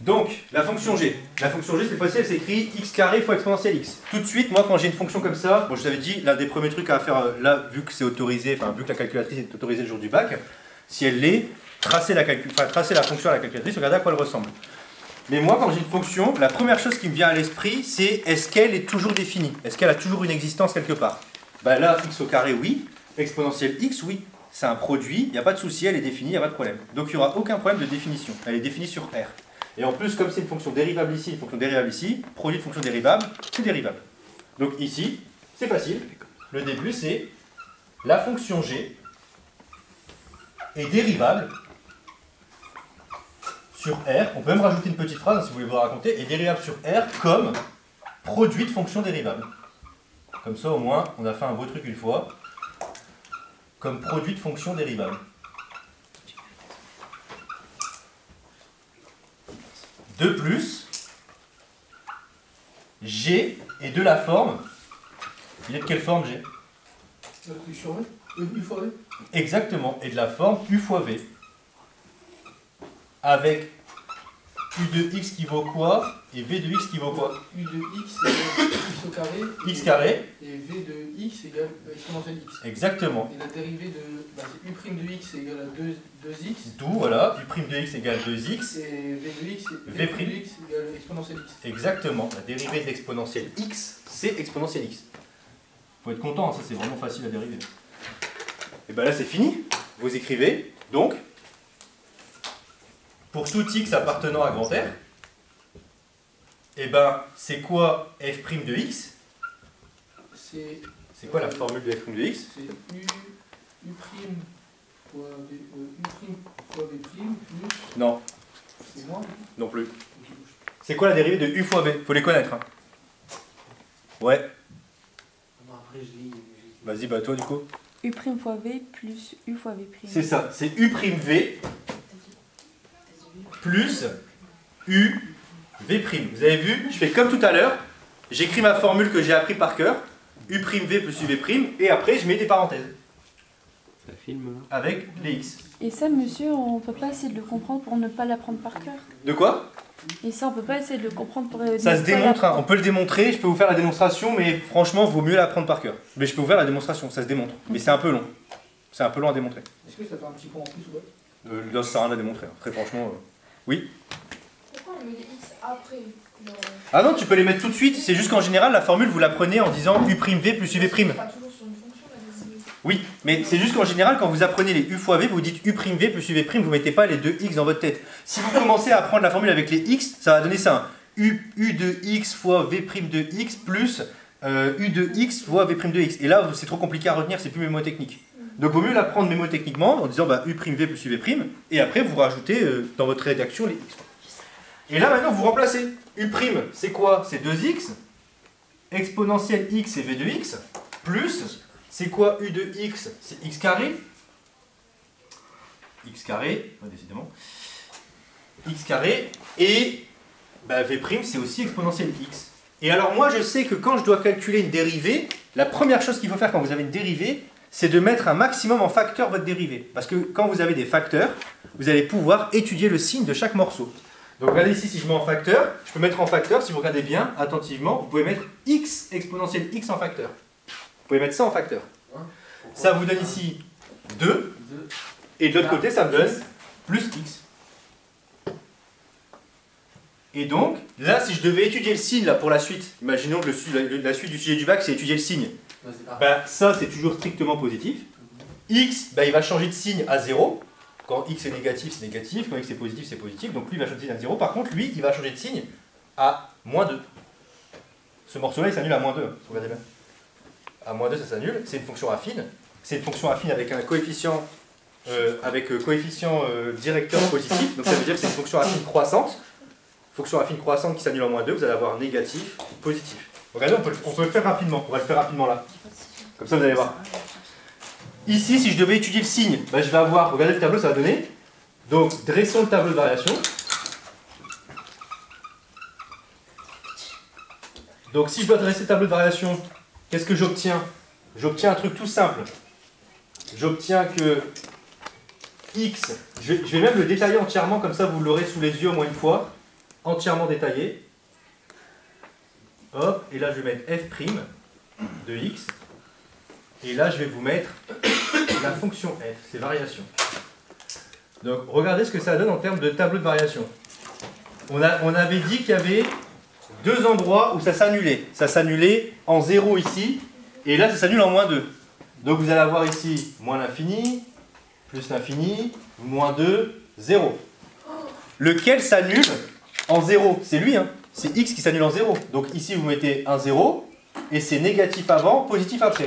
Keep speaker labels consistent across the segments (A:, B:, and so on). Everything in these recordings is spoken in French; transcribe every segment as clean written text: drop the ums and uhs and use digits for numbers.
A: Donc, la fonction g. La fonction g, cette fois-ci, elle s'écrit x carré fois exponentielle x. Tout de suite, moi, quand j'ai une fonction comme ça, bon, je vous avais dit, l'un des premiers trucs à faire là, vu que c'est autorisé, enfin, vu que la calculatrice est autorisée le jour du bac, si elle l'est, tracer la fonction à la calculatrice, regardez à quoi elle ressemble. Mais moi, quand j'ai une fonction, la première chose qui me vient à l'esprit, c'est est-ce qu'elle est toujours définie? Est-ce qu'elle a toujours une existence quelque part? Bah là, x au carré, oui. Exponentielle x, oui. C'est un produit, il n'y a pas de souci, elle est définie, il n'y a pas de problème. Donc il n'y aura aucun problème de définition. Elle est définie sur R. Et en plus, comme c'est une fonction dérivable ici, une fonction dérivable ici, produit de fonction dérivable, c'est dérivable. Donc ici, c'est facile. Le début, c'est la fonction g est dérivable sur R. On peut même rajouter une petite phrase, si vous voulez vous raconter, est dérivable sur R comme produit de fonction dérivable. Comme ça, au moins, on a fait un beau truc une fois. Comme produit de fonction dérivable. De plus, G est de la forme. Il est de quelle forme G?
B: U sur V? U fois V?
A: Exactement, et de la forme U fois V. Avec U de x qui vaut quoi? Et V de x qui vaut quoi?
B: U de x égale x au carré.
A: X carré.
B: Et V de x égale exponentielle x.
A: Exactement.
B: Et la dérivée de c'est U' de x égale à 2x.
A: D'où, voilà, U' de x égale 2x.
B: Et V de x,
A: V'
B: de x égale exponentielle x.
A: Exactement. La dérivée de l'exponentielle x, c'est exponentielle x. Faut être content, ça c'est vraiment facile à dériver. Et bien là c'est fini. Vous écrivez, donc, pour tout x appartenant à grand R, et ben c'est quoi f' de x? C'est quoi la formule de f' de x?
B: C'est U' fois V' plus.
A: Non.
B: C'est moins.
A: Non plus. C'est quoi la dérivée de u fois v? Faut les connaître. Hein. Ouais.
B: Non, après je lis.
A: Vas-y, bah toi du coup.
C: U' fois V plus U fois V'.
A: C'est ça, c'est u'v plus uv'. Vous avez vu, je fais comme tout à l'heure, j'écris ma formule que j'ai appris par cœur, u'v plus uv', et après je mets des parenthèses.
D: Ça filme là.
A: Avec les x.
C: Et ça, monsieur, on peut pas essayer de le comprendre pour ne pas l'apprendre par cœur.
A: De quoi?
C: Et ça, on peut pas essayer de le comprendre pour...
A: Ça se démontre, hein. On peut le démontrer, je peux vous faire la démonstration, mais franchement, il vaut mieux l'apprendre par cœur. Mais je peux vous faire la démonstration, ça se démontre. Mais c'est un peu long. C'est un peu long à démontrer.
B: Est-ce que ça fait un petit point en plus ou pas?
A: Là, ça sert à rien à démontrer. Hein. Très franchement, oui.
E: Pourquoi on met des x après
A: Ah non, tu peux les mettre tout de suite. C'est juste qu'en général, la formule, vous la prenez en disant u'v plus uv'.
E: Pas toujours sur une fonction, la dérivée.
A: Oui, mais c'est juste qu'en général, quand vous apprenez les u fois v, vous dites u'v plus uv', vous ne mettez pas les deux x dans votre tête. Si vous commencez à apprendre la formule avec les x, ça va donner ça. Hein. U de x fois v' de x plus u de x fois v' de x. Et là, c'est trop compliqué à retenir, c'est plus mémotechnique. Donc, il vaut mieux l'apprendre mémotechniquement en disant bah, u'v plus uv', et après, vous rajoutez dans votre rédaction les x. Et là, maintenant, vous remplacez. U', c'est quoi? C'est 2x, exponentielle x et v de x, plus... C'est quoi U de x? C'est x carré. X carré, ouais, décidément. X carré. Et bah, V' c'est aussi exponentielle x. Et alors moi je sais que quand je dois calculer une dérivée, la première chose qu'il faut faire quand vous avez une dérivée, c'est de mettre un maximum en facteur votre dérivée. Parce que quand vous avez des facteurs, vous allez pouvoir étudier le signe de chaque morceau. Donc regardez ici, si je mets en facteur, je peux mettre en facteur, si vous regardez bien, attentivement, vous pouvez mettre x exponentielle x en facteur. Vous pouvez mettre ça en facteur. Ça vous donne ici 2. Et de l'autre côté, ça me donne plus x. Et donc, là, si je devais étudier le signe là, pour la suite, imaginons que la suite du sujet du bac, c'est étudier le signe. Ben, ça, c'est toujours strictement positif. X, ben, il va changer de signe à 0. Quand x est négatif, c'est négatif. Quand x est positif, c'est positif. Donc lui, il va changer de signe à 0. Par contre, lui, il va changer de signe à moins 2. Ce morceau-là, il s'annule à moins 2. Vous regardez bien. À moins 2, ça s'annule. C'est une fonction affine. C'est une fonction affine avec un coefficient, directeur positif. Donc ça veut dire que c'est une fonction affine croissante. Fonction affine croissante qui s'annule en moins 2. Vous allez avoir négatif, positif. Regardez, on peut le faire rapidement. On va le faire rapidement là. Comme ça, vous allez voir. Ici, si je devais étudier le signe, ben, je vais avoir, regardez le tableau, ça va donner. Donc, dressons le tableau de variation. Donc, si je dois dresser le tableau de variation, qu'est-ce que j'obtiens? J'obtiens un truc tout simple. J'obtiens que x, je vais même le détailler entièrement, comme ça vous l'aurez sous les yeux au moins une fois. entièrement détaillé. Hop, et là je vais mettre f' de x. Et là je vais vous mettre la fonction f, c'est variation. Donc regardez ce que ça donne en termes de tableau de variation. On avait dit qu'il y avait deux endroits où ça s'annulait. Ça s'annulait en 0 ici, et là ça s'annule en -2. Donc vous allez avoir ici moins l'infini, plus l'infini, -2, 0. Lequel s'annule en 0? C'est lui, hein. C'est x qui s'annule en 0. Donc ici vous mettez un 0, et c'est négatif avant, positif après.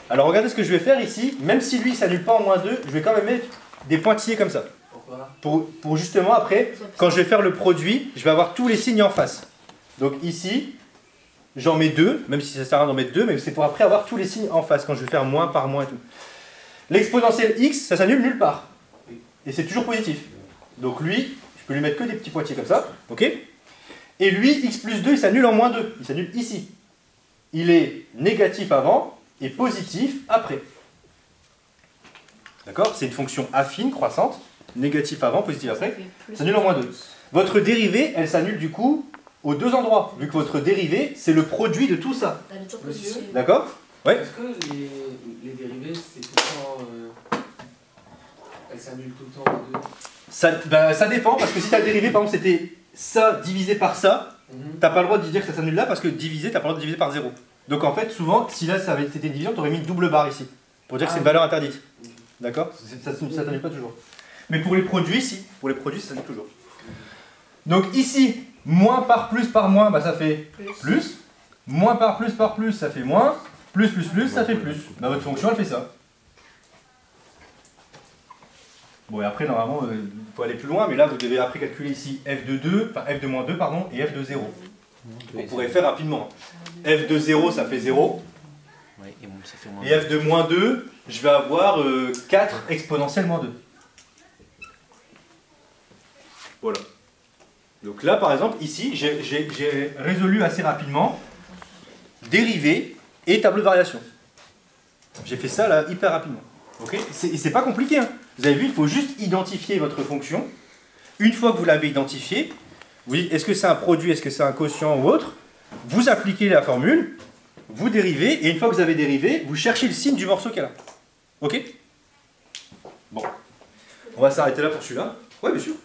A: Alors regardez ce que je vais faire ici, même si lui ne s'annule pas en -2, je vais quand même mettre des pointillés comme ça.
B: Pourquoi?
A: Pour justement après, quand je vais faire le produit, je vais avoir tous les signes en face. Donc ici, j'en mets 2, même si ça sert à rien d'en mettre 2, mais c'est pour après avoir tous les signes en face, quand je vais faire moins par moins et tout. L'exponentielle x, ça s'annule nulle part. Et c'est toujours positif. Donc lui, je peux lui mettre que des petits pointillés comme ça, ok? Et lui, x plus 2, il s'annule en -2, il s'annule ici. Il est négatif avant et positif après. D'accord? C'est une fonction affine, croissante, négatif avant, positif après, ça s'annule en -2. Votre dérivée, elle s'annule du coup aux deux endroits, vu que votre dérivée, c'est le produit de tout ça.
B: Monsieur,
A: D'accord? Ouais.
B: est-ce que les dérivées, c'est tout le temps... elles s'annulent tout le temps à 2?
A: Ça dépend, parce que si ta dérivée, par exemple, c'était ça divisé par ça, t'as pas le droit de dire que ça s'annule là, parce que divisé, t'as pas le droit de diviser par 0. Donc en fait, souvent, si là, ça avait été division, t'aurais mis une double barre ici, pour dire que c'est une valeur interdite. D'accord? Ça s'annule pas toujours. Mais pour les produits, si. Pour les produits, ça s'annule toujours. Donc ici, moins par plus par moins, bah, ça fait plus. Moins par plus, ça fait moins. Plus, ça fait plus. Bah, votre fonction, elle fait ça. Bon, et après, normalement, il faut aller plus loin, mais là, vous devez après calculer ici f de 2, enfin f de moins 2, pardon, et f de 0. On pourrait faire rapidement. F de 0, ça fait 0.
D: Ouais, et bon, ça fait moins
A: Et f de moins 2, je vais avoir 4 exponentielle moins 2. Voilà. Donc là, par exemple, ici, j'ai résolu assez rapidement dérivée et tableau de variation. J'ai fait ça là hyper rapidement. Ok? Et c'est pas compliqué, hein. Vous avez vu, il faut juste identifier votre fonction. Une fois que vous l'avez identifié, vous dites est-ce que c'est un produit, est-ce que c'est un quotient ou autre. Vous appliquez la formule, vous dérivez, et une fois que vous avez dérivé, vous cherchez le signe du morceau qu'elle a. Ok? Bon. On va s'arrêter là pour celui-là. Ouais, bien sûr.